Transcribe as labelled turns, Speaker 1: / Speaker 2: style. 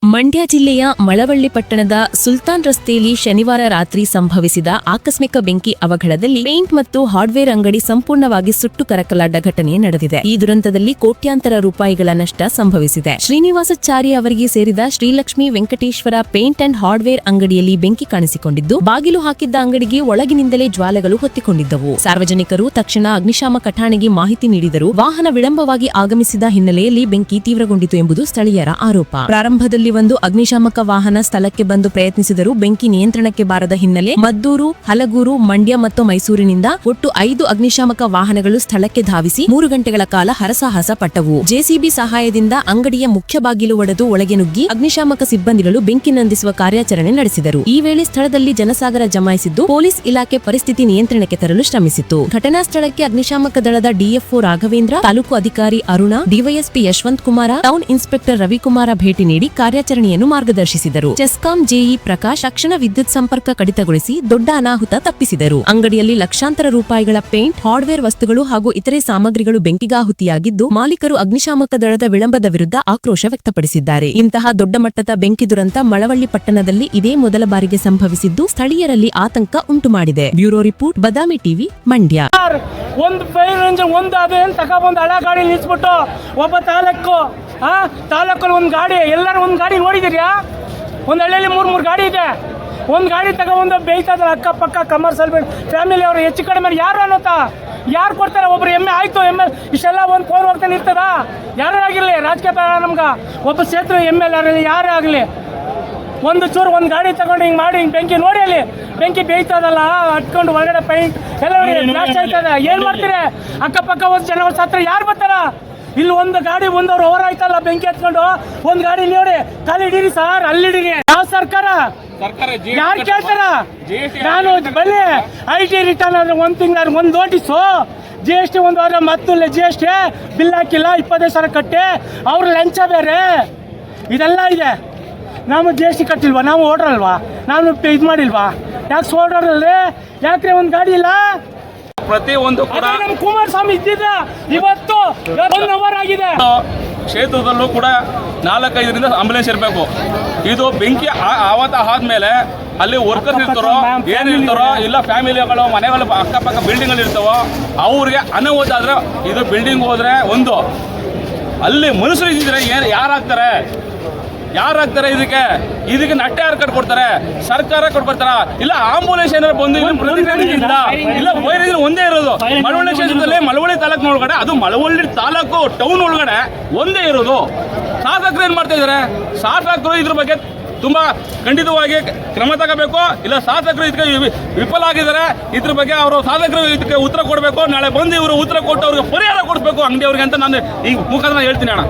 Speaker 1: ಮಂಡ್ಯ ಜಿಲ್ಲೆಯ ಮಳವಳ್ಳಿ ಪಟ್ಟಣದ ಸುಲ್ತಾನ್ ರಸ್ತೆಯಲ್ಲಿ ಶನಿವಾರ ರಾತ್ರಿ ಸಂಭವಿಸಿದ ಆಕಸ್ಮಿಕ ಬೆಂಕಿ ಅವಘಡದಲ್ಲಿ ಪೇಂಟ್ ಮತ್ತು ಹಾರ್ಡ್ವೇರ್ ಅಂಗಡಿ ಸಂಪೂರ್ಣವಾಗಿ ಸುಟ್ಟು ಕರಕಲಾದ ಘಟನೆ ನಡೆದಿದೆ. ಈ ದುರಂತದಲ್ಲಿ ಕೋಟ್ಯಾಂತರ ರೂಪಾಯಿಗಳ ನಷ್ಟ ಸಂಭವಿಸಿದೆ. ಶ್ರೀನಿವಾಸಾಚಾರಿ ಅವರಿಗೆ ಸೇರಿದ Srilakshmi Venkateshwara paint and hardware ಅಂಗಡಿಯಲ್ಲಿ ಬೆಂಕಿ ಕಾಣಿಸಿಕೊಂಡಿದ್ದು, ಬಾಗಿಲು ಹಾಕಿದ್ದ ಅಂಗಡಿಗೆ ಒಳಗಿನಿಂದಲೇ ಜ್ವಾಲೆಗಳು ಹೊತ್ತಿಕೊಂಡಿದ್ದವು. ಸಾರ್ವಜನಿಕರು ತಕ್ಷಣ ಅಗ್ನಿಶಾಮಕ ಠಾಣೆಗೆ ಮಾಹಿತಿ ನೀಡಿದರು. ವಾಹನ ವಿಳಂಬವಾಗಿ ಆಗಮಿಸಿದ ಹಿನ್ನೆಲೆಯಲ್ಲಿ ಬೆಂಕಿ ತೀವ್ರಗೊಂಡಿತು ಎಂಬುದು ಸ್ಥಳೀಯರ ಆರೋಪ. ಪ್ರಾರಂಭದಲ್ಲಿ ಒಂದು ಅಗ್ನಿಶಾಮಕ ವಾಹನ ಸ್ಥಳಕ್ಕೆ ಬಂದು ಪ್ರಯತ್ನಿಸಿದರೂ ಬೆಂಕಿ ನಿಯಂತ್ರಣಕ್ಕೆ ಬಾರದ ಹಿನ್ನೆಲೆ ಮದ್ದೂರು, ಹಲಗೂರು, ಮಂಡ್ಯ ಮತ್ತು ಮೈಸೂರಿನಿಂದ ಒಟ್ಟು 5 ಅಗ್ನಿಶಾಮಕ ವಾಹನಗಳು ಸ್ಥಳಕ್ಕೆ ಧಾವಿಸಿ 3 ಗಂಟೆಗಳ ಕಾಲ ಹರಸಾಹಸ ಪಟ್ಟವು. ಜೆಸಿಬಿ ಸಹಾಯದಿಂದ ಅಂಗಡಿಯ ಮುಖ್ಯ ಬಾಗಿಲು ಒಡೆದು ಒಳಗೆ ನುಗ್ಗಿ ಅಗ್ನಿಶಾಮಕ ಸಿಬ್ಬಂದಿಗಳು ಬೆಂಕಿ ನಂದಿಸುವ ಕಾರ್ಯಾಚರಣೆ ನಡೆಸಿದರು. ಈ ವೇಳೆ ಸ್ಥಳದಲ್ಲಿ ಜನಸಾಗರ ಜಮಾಯಿಸಿದ್ದು, ಪೊಲೀಸ್ ಇಲಾಖೆ ಪರಿಸ್ಥಿತಿ ನಿಯಂತ್ರಣಕ್ಕೆ ತರಲು ಶ್ರಮಿಸಿತು. ಘಟನಾ ಸ್ಥಳಕ್ಕೆ ಅಗ್ನಿಶಾಮಕ ದಳದ ಡಿಎಫ್ಒ ರಾಘವೇಂದ್ರ, ತಾಲೂಕು ಅಧಿಕಾರಿ Aruna, DySP Yashwanth Kumar, town inspector Ravikumar ಭೇಟಿ ನೀಡಿ ಕಾರ್ಯಾಚರಣೆಯನ್ನು ಮಾರ್ಗದರ್ಶಿಸಿದರು. ಚೆಸ್ಕಾಂ ಜೆಇ ಪ್ರಕಾಶ್ ತಕ್ಷಣ ವಿದ್ಯುತ್ ಸಂಪರ್ಕ ಕಡಿತಗೊಳಿಸಿ ದೊಡ್ಡ ಅನಾಹುತ ತಪ್ಪಿಸಿದರು. ಅಂಗಡಿಯಲ್ಲಿ ಲಕ್ಷಾಂತರ ರೂಪಾಯಿಗಳ ಪೇಂಟ್, ಹಾರ್ಡ್ವೇರ್ ವಸ್ತುಗಳು ಹಾಗೂ ಇತರೆ ಸಾಮಗ್ರಿಗಳು ಬೆಂಕಿಗಾಹುತಿಯಾಗಿದ್ದು, ಮಾಲೀಕರು ಅಗ್ನಿಶಾಮಕ ದಳದ ವಿಳಂಬದ ವಿರುದ್ಧ ಆಕ್ರೋಶ ವ್ಯಕ್ತಪಡಿಸಿದ್ದಾರೆ. ಇಂತಹ ದೊಡ್ಡ ಮಟ್ಟದ ಬೆಂಕಿ ದುರಂತ ಮಳವಳ್ಳಿ ಪಟ್ಟಣದಲ್ಲಿ ಇದೇ ಮೊದಲ ಬಾರಿಗೆ ಸಂಭವಿಸಿದ್ದು, ಸ್ಥಳೀಯರಲ್ಲಿ ಆತಂಕ ಉಂಟು ಮಾಡಿದೆ. Bureau report, Badami TV, Mandya.
Speaker 2: ಒಂದು ಫೈರ್ ಇಂಜಿನ್ ಒಂದು ಅದೇನು ತಗೊಬಂದು ಹಳೆ ಗಾಡಿ ನಿಲ್ಸ್ಬಿಟ್ಟು ಒಬ್ಬ ತಾಲೂಕಲ್ಲಿ ಒಂದು ಗಾಡಿ, ಎಲ್ಲರೂ ಒಂದು ಗಾಡಿ ನೋಡಿದಿರ್ಯಾ? ಒಂದು ಹಳ್ಳಿಯಲ್ಲಿ 3 ಗಾಡಿ ಇದೆ. ಒಂದು ಗಾಡಿ ತಗೊಬಂದು ಬೇಯ್ತದಲ್ಲ ಅಕ್ಕಪಕ್ಕ ಕಮರ್ಷಿಯಲ್ ಫ್ಯಾಮಿಲಿ ಅವರು ಹೆಚ್ಚು ಕಡಿಮೆ ಯಾರು ಅನ್ನೋತಾ ಯಾರು ಕೊಡ್ತಾರೆ? ಒಬ್ರು ಎಮ್ಮೆ ಆಯ್ತು, ಎಮ್ಮೆ ಇಷ್ಟೆಲ್ಲ ಒಂದು ಫೋನ್ ಹೋಗ್ತಾನೆ ಇರ್ತದ? ಯಾರೇ ಆಗಿರಲಿ, ರಾಜಕೀಯ ಬೇಡ ನಮ್ಗೆ, ಒಬ್ಬ ಕ್ಷೇತ್ರ ಎಮ್ ಎಲ್ ಆಗಲಿ ಯಾರೇ ಆಗಲಿ, ಒಂದು ಚೂರು ಒಂದು ಗಾಡಿ ತಗೊಂಡು ಹಿಂಗೆ ಮಾಡಿ ಹಿಂಗೆ ಬೆಂಕಿ ನೋಡಿ, ಅಲ್ಲಿ ಬೆಂಕಿ ಬೇಯ್ತದಲ್ಲ, ಹಟ್ಕೊಂಡು ಒಳಗಡೆ ಪೈಂಟ್ ಎಲ್ಲ ಬ್ಲಾಸ್ಟ್ ಆಯ್ತದ. ಏನು ಮಾಡ್ತೀರಿ? ಅಕ್ಕಪಕ್ಕ ಒಂದು ಜನ ಹತ್ರ ಯಾರು ಬರ್ತಾರ? ಇಲ್ಲಿ ಒಂದು ಗಾಡಿ ಬಂದವ್ರು ಓವರ್ ಆಯ್ತಲ್ಲ, ಬೆಂಕಿ ಹತ್ಕೊಂಡು ಒಂದು ಗಾಡಿ ನೋಡಿ ಖಾಲಿ ಹಿಡೀರಿ ಸರ್, ಅಲ್ಲಿಡಿರಿ. ಯಾವ ಸರ್ಕಾರ ಯಾರು ಕೇಳ್ತಾರ? ನಾನು ಬಲ್ಲಿ IT ರಿಟರ್ನ್ ಆದ್ರೆ 1 ತಿಂಗಳು ಒಂದು ನೋಟಿಸು, GST ಒಂದು ಆದ್ರೆ ಮತ್ತು GST ಬಿಲ್ ಹಾಕಿಲ್ಲ, 25,000 ಕಟ್ಟಿ, ಅವ್ರ ಲಂಚ ಬೇರೆ ಇದೆಲ್ಲ ಇದೆ. ನಾವು GST ಕಟ್ಟಿಲ್ವಾ? ನಾವು ಓಡ್ರಲ್ವಾ? ನಾವು ಇದು ಮಾಡಿಲ್ವಾ? ಯಾಕೆ ಓಡ್ರಲ್ಲಿ? ಯಾಕ್ರೆ ಒಂದು ಗಾಡಿ ಇಲ್ಲ?
Speaker 3: ಪ್ರತಿ ಒಂದು ಕೂಡ
Speaker 2: ನಮ್ಮ ಕುಮಾರಸ್ವಾಮಿ ಇದ್ದಿದ್ದ ಇವತ್ತು 1 ಅವರ್ ಆಗಿದೆ.
Speaker 3: ಕ್ಷೇತ್ರದಲ್ಲೂ ಕೂಡ 4-5ರಿಂದ ಆಂಬುಲೆನ್ಸ್ ಇರಬೇಕು. ಇದು ಬೆಂಕಿ ಆದ್ಮೇಲೆ ಅಲ್ಲಿ ವರ್ಕರ್ಸ್ ಇರ್ತಾರೋ ಏನಿರ್ತಾರೋ, ಇಲ್ಲ ಫ್ಯಾಮಿಲಿಗಳು ಮನೆಗಳು ಅಕ್ಕಪಕ್ಕ ಬಿಲ್ಡಿಂಗ್ ಇರ್ತಾವೋ ಅವ್ರಿಗೆ ಅನಾಹುತ ಆದ್ರೆ, ಇದು ಬಿಲ್ಡಿಂಗ್ ಹೋದ್ರೆ ಒಂದು, ಅಲ್ಲಿ ಮನುಷ್ಯರು ಇದ್ದಿದ್ರೆ ಯಾರಾಗ್ತಾರೆ? ಇದಕ್ಕೆ ನಟ್ಟ ಯಾರು ಕಟ್ಕೊಡ್ತಾರೆ? ಸರ್ಕಾರ ಕೊಟ್ಕೊಡ್ತಾರ? ಇಲ್ಲ ಆಂಬುಲೆನ್ಸ್ ಏನಾರು ಬಂದು ಪ್ರತಿನಿಧಿಯಿಂದ ಇಲ್ಲ ವೈರಸ್ ಒಂದೇ ಇರೋದು. ಮಳವಳ್ಳಿ ಕ್ಷೇತ್ರದಲ್ಲಿ ಮಳವಳ್ಳಿ ತಾಲೂಕಿನ ಒಳಗಡೆ, ಅದು ಮಳವಳ್ಳಿ ತಾಲೂಕು ಟೌನ್ ಒಳಗಡೆ ಒಂದೇ ಇರೋದು. ಶಾಸಕರು ಏನ್ ಮಾಡ್ತಾ ಇದಾರೆ? ಶಾಸಕರು ಇದ್ರ ಬಗ್ಗೆ ತುಂಬಾ ಖಂಡಿತವಾಗಿ ಕ್ರಮ ತಗೋಬೇಕು. ಇಲ್ಲ ಶಾಸಕರು ಇದಕ್ಕೆ ವಿಫಲ ಆಗಿದ್ದಾರೆ, ಇದ್ರ ಬಗ್ಗೆ ಅವರು ಶಾಸಕರು ಇದಕ್ಕೆ ಉತ್ತರ ಕೊಡಬೇಕು. ನಾಳೆ ಬಂದು ಇವರು ಉತ್ತರ ಕೊಟ್ಟು ಅವ್ರಿಗೆ ಪರಿಹಾರ ಕೊಡಬೇಕು ಅಂಗಡಿಯವ್ರಿಗೆ ಅಂತ ನಾನು ಈ ಮುಖಾಂತರ ಹೇಳ್ತೀನಿ ಅಣ್ಣ.